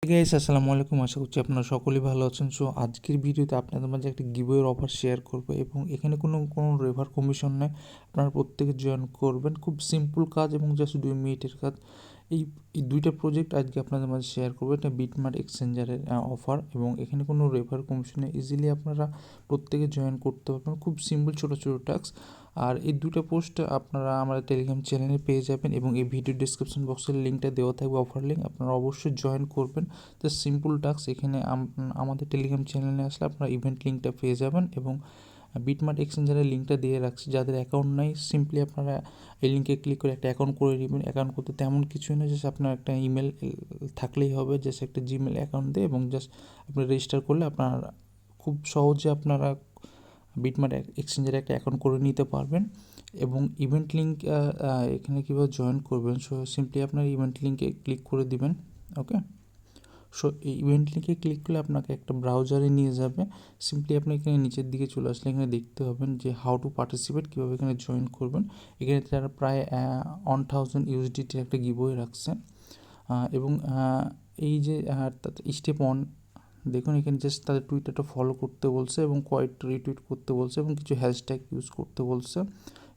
Guys আসসালামু আলাইকুম, আশা করছি আপনারা সকলেই ভালো আছেন। সো আজকের ভিডিওতে আপনাদের মাঝে একটা গিভওয়ের অফার শেয়ার করব এবং এখানে কোনো রেফার কমিশন নেই। আপনারা প্রত্যেকে জয়েন করবেন, খুব সিম্পল কাজ এবং জাস্ট 2 মিনিটের কাজ। এই এই দুইটা প্রজেক্ট আজকে আপনাদের মাঝে শেয়ার করবো। এটা বিটমার্ট এক্সচেঞ্জারের অফার এবং এখানে কোনো রেফার কমিশনে ইজিলি আপনারা প্রত্যেকে জয়েন করতে পারবেন। খুব সিম্পল ছোটো ছোটো টাস্ক। আর এই দুটো পোস্ট আপনারা আমাদের টেলিগ্রাম চ্যানেলে পেয়ে যাবেন এবং এই ভিডিও ডিসক্রিপশন বক্সের লিঙ্কটা দেওয়া থাকবে, অফার লিঙ্ক। আপনারা অবশ্যই জয়েন করবেন। Just simple task. এখানে আমাদের টেলিগ্রাম চ্যানেলে আসলে আপনারা ইভেন্ট লিঙ্কটা পেয়ে যাবেন এবং বিটমার্ট এক্সচেঞ্জারের লিঙ্কটা দিয়ে রাখছি। যাদের অ্যাকাউন্ট নাই, সিম্পলি আপনারা এই লিঙ্কে ক্লিক করে একটা অ্যাকাউন্ট করে নেবেন। অ্যাকাউন্ট করতে তেমন কিছুই না, জাস্ট আপনার একটা ইমেল থাকলেই হবে, জাস্ট একটা জিমেল অ্যাকাউন্ট দিয়ে, এবং জাস্ট আপনি রেজিস্টার করলে আপনার খুব সহজে আপনারা বিটমার্ট এক্সচেঞ্জারে একটা অ্যাকাউন্ট করে নিতে পারবেন। এবং ইভেন্ট লিঙ্ক এখানে কীভাবে জয়েন করবেন, সো সিম্পলি আপনার ইভেন্ট লিঙ্কে ক্লিক করে দিবেন। ওকে, সো এই ইভেন্ট লিঙ্কে ক্লিক করলে আপনাকে একটা ব্রাউজারে নিয়ে যাবে। সিম্পলি আপনি এখানে নিচের দিকে চলে আসলে এখানে দেখতে পাবেন যে হাউ টু পার্টিসিপেট, কীভাবে এখানে জয়েন করবেন। এখানে তারা প্রায় 1000 ইউএসডিটির একটা গিভওয়ে রাখছে। এবং এই যে স্টেপ 1 দেখুন, এখানে জাস্ট তাদের টুইটারটা ফলো করতে বলছে এবং কয়েকটা রিটুইট করতে বলছে এবং কিছু হ্যাশট্যাগ ইউজ করতে বলছে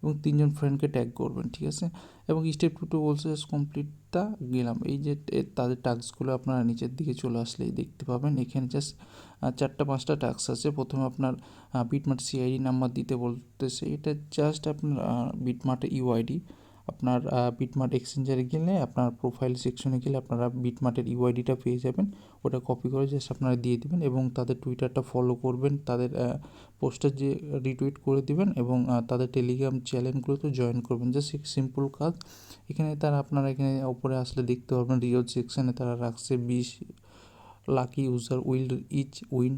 এবং 3জন ফ্রেন্ডকে ট্যাগ করবেন, ঠিক আছে। এবং স্টেপ 2 বলছে জাস্ট কমপ্লিট তা গেলাম। এই যে তাদের টাস্কগুলো আপনারা নিচের দিকে চলে আসলেই দেখতে পাবেন। এখানে জাস্ট 4-5টা টাস্ক আছে। প্রথমে আপনার বিটমার্ট সিআইডি নাম্বার দিতে বলতেছে। এটা জাস্ট আপনার বিটমার্টের ইউআইডি। আপনার বিটমার্ট এক্সচেঞ্জারে গেলে আপনার প্রোফাইল সেকশনে গেলে আপনারা বিটমার্টের ইউআইডিটা পেয়ে যাবেন। ওটা কপি করে জাস্ট আপনারা দিয়ে দিবেন এবং তাদের টুইটারটা ফলো করবেন, তাদের পোস্টার যে রিটুইট করে দিবেন এবং তাদের টেলিগ্রাম চ্যানেলগুলোতে জয়েন করবেন। জাস্ট সিম্পল কাজ। এখানে আপনারা এখানে উপরে আসলে দেখতে পারবেন রিওয়ার্ড সেকশানে তারা রাখছে 20 lucky user will each win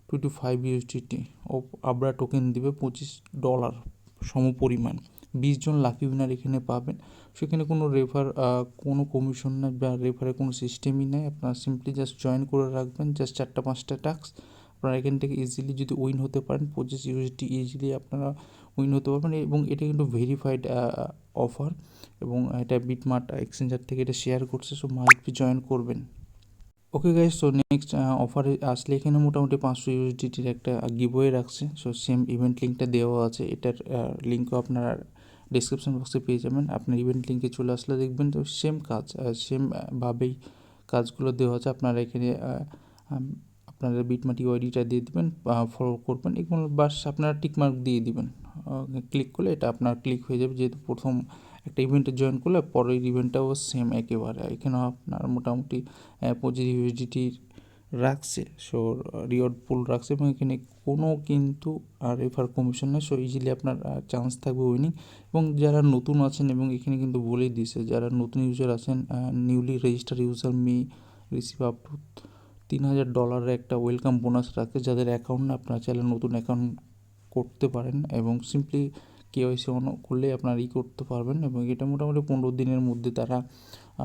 25 USDT ও আবরা টোকেন দিবে $25 সমপরিমাণ। 20 জন লাকি উইনার এখানে পাবেন। সেখানে কোনো কোনো কমিশন নেই বা রেফারের কোনো সিস্টেমই নেই। আপনারা সিম্পলি জাস্ট জয়েন করে রাখবেন। জাস্ট 4-5টা টাস্ক আপনারা এখান থেকে ইজিলি যদি উইন হতে পারেন 25 ইউএসডি ইজিলি আপনারা উইন হতে পারবেন। এবং এটা কিন্তু ভেরিফাইড অফার এবং এটা বিটমার্ট এক্সচেঞ্জার থেকে এটা শেয়ার করছে। সো মাস্ট বি জয়েন করবেন। ওকে গাইস, সো নেক্সট অফারে আসলে এখানে মোটামুটি 500 ইউএসডিটির একটা গিভওয়ে রাখছে। সো সেম ইভেন্ট লিঙ্কটা দেওয়া আছে, এটার লিঙ্কও আপনারা ডিসক্রিপশন বক্সে পেয়ে যাবেন। আপনার ইভেন্ট লিঙ্কে চলে আসলে দেখবেন তো সেম কাজ, সেমভাবেই কাজগুলো দেওয়া আছে। আপনারা এখানে আপনারা বিটমার্ট ইউআইডিটা দিয়ে দেবেন, ফলো করবেন, এগুলো বাস আপনারা টিকমার্ক দিয়ে দিবেন। ক্লিক করলে এটা আপনার ক্লিক হয়ে যাবে, যেহেতু প্রথম একটা ইভেন্টে জয়েন করলে পরের ইভেন্টটাও সেম একেবারে। এখানেও আপনার মোটামুটি 25 ইউএসডিটি রাখছে। সো রিওয়ার্ড পুল রাখছে এবং এখানে কোনো কিন্তু রেফার কমিশন নেই। সো ইজিলি আপনার চান্স থাকবে উইনিং। এবং যারা নতুন আছেন, এবং এখানে কিন্তু বলেই দিছে যারা নতুন ইউজার আছেন, newly register user May receive up to $3000 একটা ওয়েলকাম বোনাস রাখছে। যাদের অ্যাকাউন্ট না, আপনারা চাইলে নতুন অ্যাকাউন্ট করতে পারেন এবং সিম্পলি কেওয়াইসি অন করলে আপনারা করতে পারবেন। এবং এটা মোটামুটি 15 দিনের মধ্যে তারা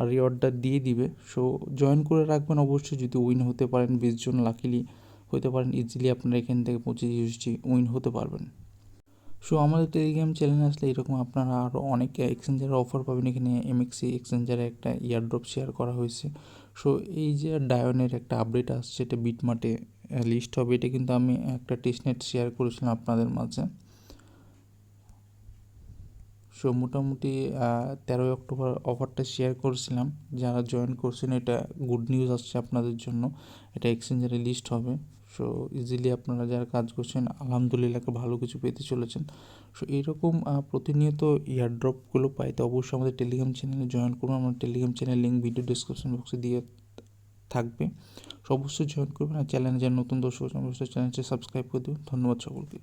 রিওয়ার্ডটা দিয়ে দিবে। সো জয়েন করে রাখবেন অবশ্যই। যদি উইন হতে পারেন 20 জন লাকিলি হতে পারেন, ইজিলি আপনারা এখান থেকে 25 ইউএসডি উইন হতে পারবেন। সো আমাদের টেলিগ্রাম চ্যানেলে আসলে এরকম আপনারা আরও অনেক এক্সচেঞ্জারের অফার পাবেন। এখানে এমএক্সি এক্সচেঞ্জারে একটা ইয়ারড্রপ শেয়ার করা হয়েছে। সো এই যে ডায়নের একটা আপডেট আসছে, এটা বিটমার্টে লিস্ট হবে। এটা কিন্তু আমি একটা টেস্টনেট শেয়ার করেছিলাম আপনাদের মাঝে। সো মোটামুটি 13 অক্টোবর অফারটা শেয়ার করেছিলাম। যারা জয়েন করছেন, এটা গুড নিউজ আসছে আপনাদের জন্য। এটা এক্সচেঞ্জারে লিস্ট হবে। সো ইজিলি আপনারা যারা কাজ করছেন আলহামদুলিল্লাহ ভালো কিছু পেতে চলেছেন। সো এইরকম প্রতিনিয়ত ইয়ারড্রপগুলো পাইতে অবশ্যই আমাদের টেলিগ্রাম চ্যানেলে জয়েন করুন। আমার Telegram channel link video description বক্সে দিয়ে থাকবে। সো অবশ্যই জয়েন করবেন। আর চ্যানেলে যারা নতুন দর্শক অবশ্যই চ্যানেলটি সাবস্ক্রাইব করে দেবেন। ধন্যবাদ সকলকে।